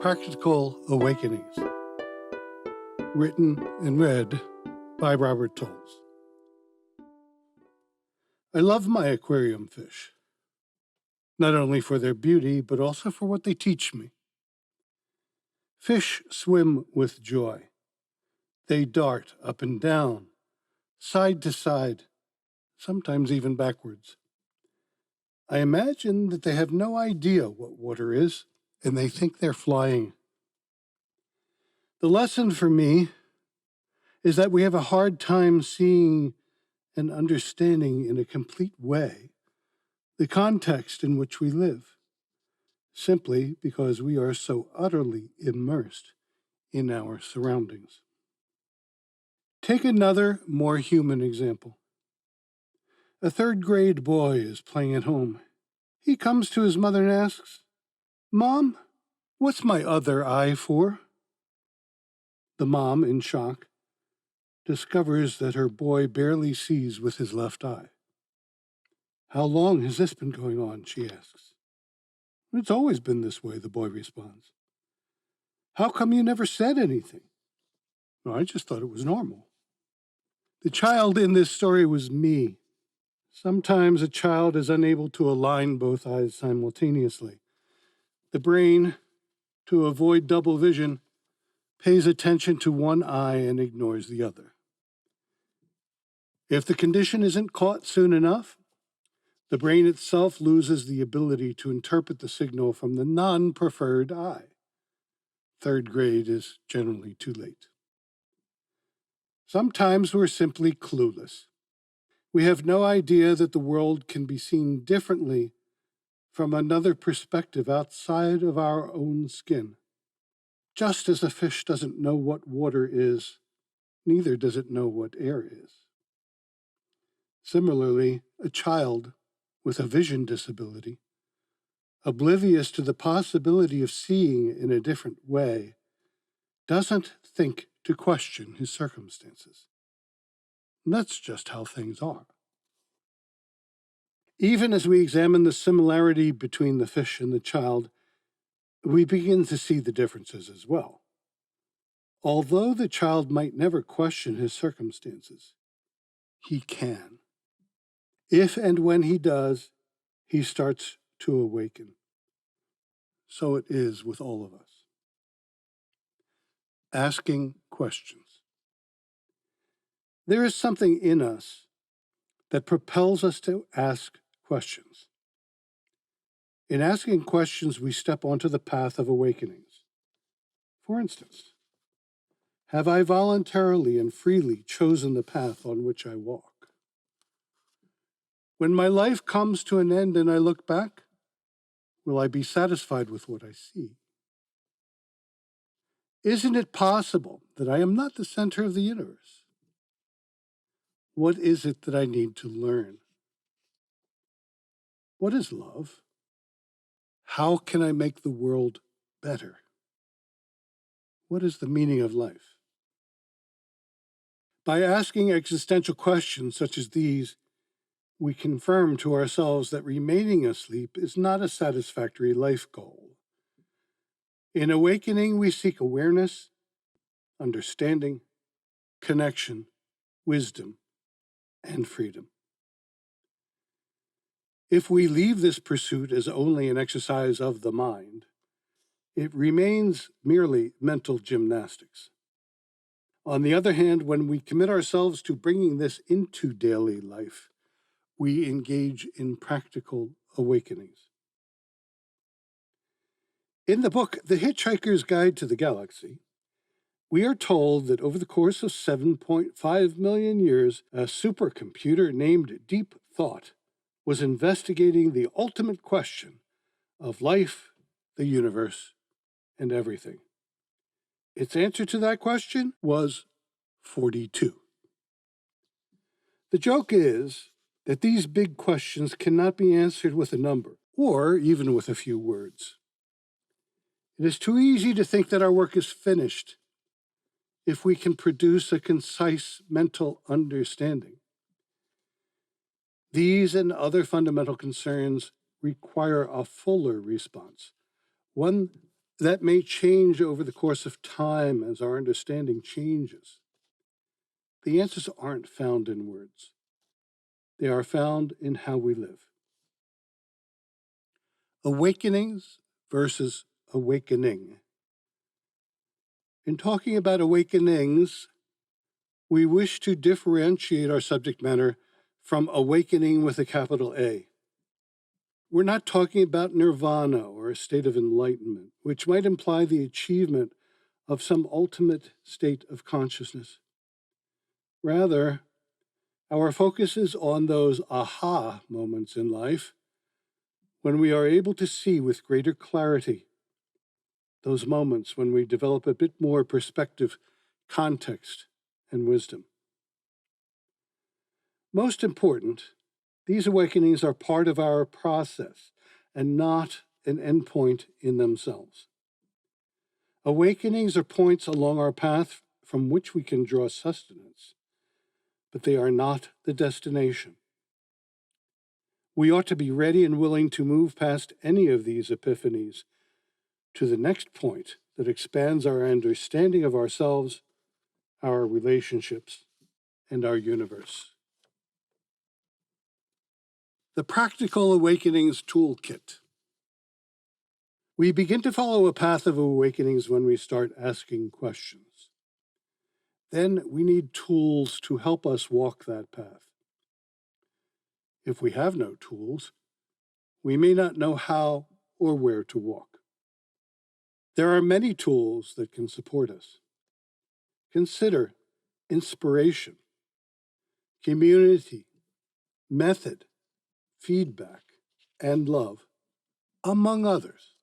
Practical Awakenings, written and read by Robert Tolles. I love my aquarium fish, not only for their beauty, but also for what they teach me. Fish swim with joy. They dart up and down, side to side, sometimes even backwards. I imagine that they have no idea what water is, and they think they're flying. The lesson for me is that we have a hard time seeing and understanding in a complete way the context in which we live, simply because we are so utterly immersed in our surroundings. Take another, more human example. A third-grade boy is playing at home. He comes to his mother and asks, "Mom, what's my other eye for?" The mom, in shock, discovers that her boy barely sees with his left eye. "How long has this been going on?" she asks. "It's always been this way," the boy responds. "How come you never said anything?" "Well, I just thought it was normal." The child in this story was me. Sometimes a child is unable to align both eyes simultaneously. The brain, to avoid double vision, pays attention to one eye and ignores the other. If the condition isn't caught soon enough, the brain itself loses the ability to interpret the signal from the non-preferred eye. Third grade is generally too late. Sometimes we're simply clueless. We have no idea that the world can be seen differently from another perspective outside of our own skin. Just as a fish doesn't know what water is, neither does it know what air is. Similarly, a child with a vision disability, oblivious to the possibility of seeing in a different way, doesn't think to question his circumstances. And that's just how things are. Even as we examine the similarity between the fish and the child, we begin to see the differences as well. Although the child might never question his circumstances, he can. If and when he does, he starts to awaken. So it is with all of us. Asking questions. There is something in us that propels us to ask questions. In asking questions, we step onto the path of awakenings. For instance, have I voluntarily and freely chosen the path on which I walk? When my life comes to an end and I look back, will I be satisfied with what I see? Isn't it possible that I am not the center of the universe? What is it that I need to learn? What is love? How can I make the world better? What is the meaning of life? By asking existential questions such as these, we confirm to ourselves that remaining asleep is not a satisfactory life goal. In awakening, we seek awareness, understanding, connection, wisdom, and freedom. If we leave this pursuit as only an exercise of the mind, it remains merely mental gymnastics. On the other hand, when we commit ourselves to bringing this into daily life, we engage in practical awakenings. In the book, The Hitchhiker's Guide to the Galaxy, we are told that over the course of 7.5 million years, a supercomputer named Deep Thought was investigating the ultimate question of life, the universe, and everything. Its answer to that question was 42. The joke is that these big questions cannot be answered with a number, or even with a few words. It is too easy to think that our work is finished if we can produce a concise mental understanding. These and other fundamental concerns require a fuller response, one that may change over the course of time as our understanding changes. The answers aren't found in words. They are found in how we live. Awakenings versus awakening. In talking about awakenings, we wish to differentiate our subject matter from awakening with a capital A. We're not talking about nirvana or a state of enlightenment, which might imply the achievement of some ultimate state of consciousness. Rather, our focus is on those aha moments in life when we are able to see with greater clarity, those moments when we develop a bit more perspective, context, and wisdom. Most important, these awakenings are part of our process and not an endpoint in themselves. Awakenings are points along our path from which we can draw sustenance, but they are not the destination. We ought to be ready and willing to move past any of these epiphanies to the next point that expands our understanding of ourselves, our relationships, and our universe. The Practical Awakenings Toolkit. We begin to follow a path of awakenings when we start asking questions. Then we need tools to help us walk that path. If we have no tools, we may not know how or where to walk. There are many tools that can support us. Consider inspiration, community, method, feedback, and love, among others.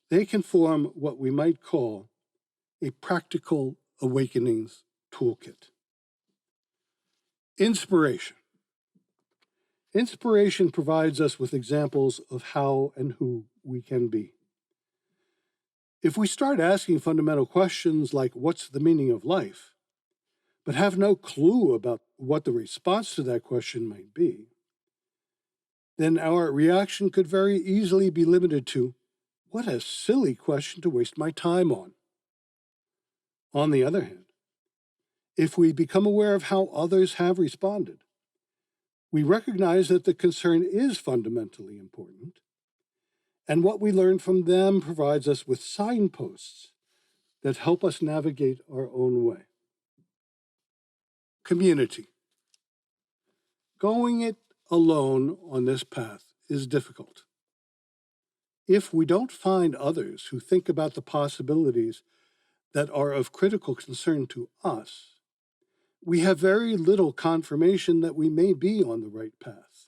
They can form what we might call a practical awakenings toolkit. Inspiration. Inspiration provides us with examples of how and who we can be. If we start asking fundamental questions like, what's the meaning of life, but have no clue about what the response to that question might be, then our reaction could very easily be limited to, what a silly question to waste my time on. On the other hand, if we become aware of how others have responded, we recognize that the concern is fundamentally important, and what we learn from them provides us with signposts that help us navigate our own way. Community. Going it alone on this path is difficult. If we don't find others who think about the possibilities that are of critical concern to us, we have very little confirmation that we may be on the right path.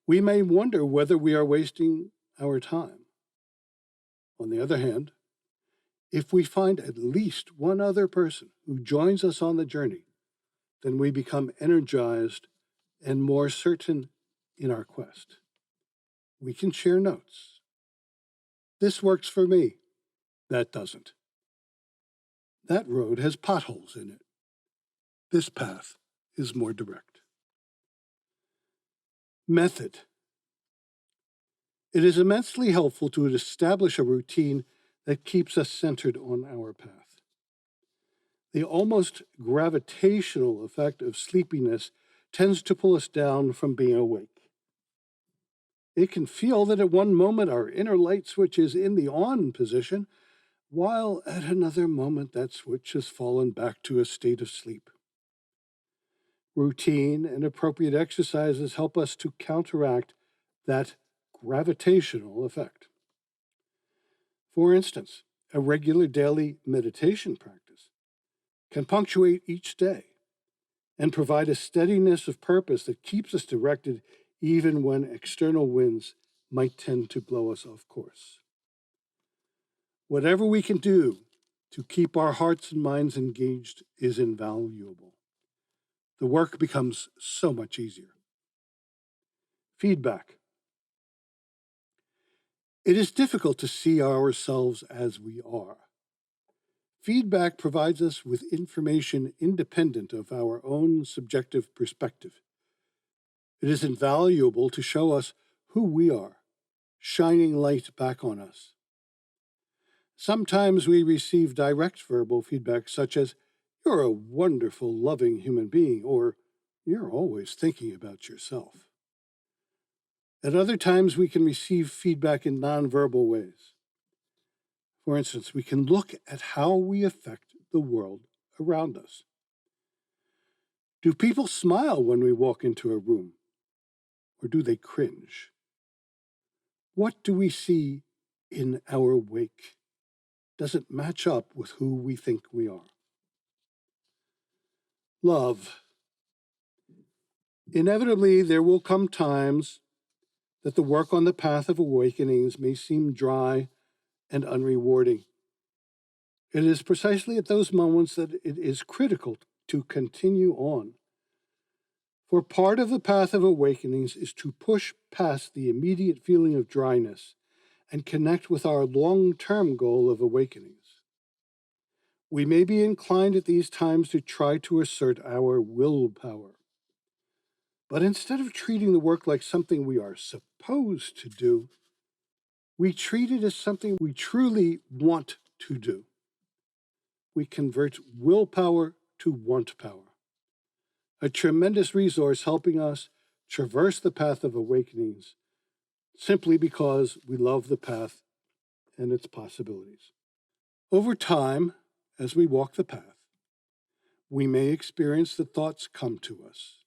We may wonder whether we are wasting our time. On the other hand, if we find at least one other person who joins us on the journey, then we become energized and more certain in our quest. We can share notes. This works for me. That doesn't. That road has potholes in it. This path is more direct. Method. It is immensely helpful to establish a routine that keeps us centered on our path. The almost gravitational effect of sleepiness tends to pull us down from being awake. It can feel that at one moment our inner light switch is in the on position, while at another moment that switch has fallen back to a state of sleep. Routine and appropriate exercises help us to counteract that gravitational effect. For instance, a regular daily meditation practice can punctuate each day and provide a steadiness of purpose that keeps us directed even when external winds might tend to blow us off course. Whatever we can do to keep our hearts and minds engaged is invaluable. The work becomes so much easier. Feedback. It is difficult to see ourselves as we are. Feedback provides us with information independent of our own subjective perspective. It is invaluable to show us who we are, shining light back on us. Sometimes we receive direct verbal feedback, such as, "You're a wonderful, loving human being," or "You're always thinking about yourself." At other times, we can receive feedback in nonverbal ways. For instance, we can look at how we affect the world around us. Do people smile when we walk into a room, or do they cringe? What do we see in our wake? Does it match up with who we think we are? Love. Inevitably, there will come times that the work on the path of awakenings may seem dry and unrewarding. It is precisely at those moments that it is critical to continue on. For part of the path of awakenings is to push past the immediate feeling of dryness and connect with our long-term goal of awakenings. We may be inclined at these times to try to assert our willpower. But instead of treating the work like something we are supposed to do, we treat it as something we truly want to do. We convert willpower to want power, a tremendous resource helping us traverse the path of awakenings simply because we love the path and its possibilities. Over time, as we walk the path, we may experience that thoughts come to us.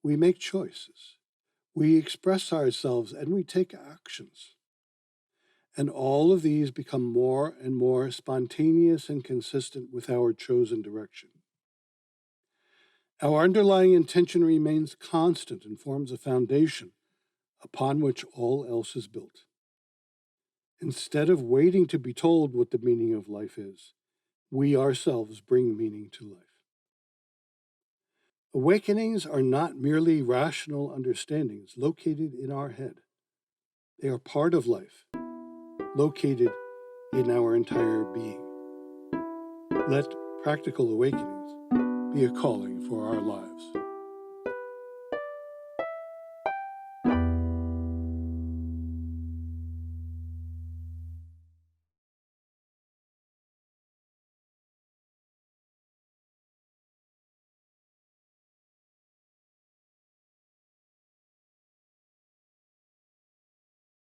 We make choices. We express ourselves and we take actions. And all of these become more and more spontaneous and consistent with our chosen direction. Our underlying intention remains constant and forms a foundation upon which all else is built. Instead of waiting to be told what the meaning of life is, we ourselves bring meaning to life. Awakenings are not merely rational understandings located in our head. They are part of life, located in our entire being. Let practical awakenings be a calling for our lives.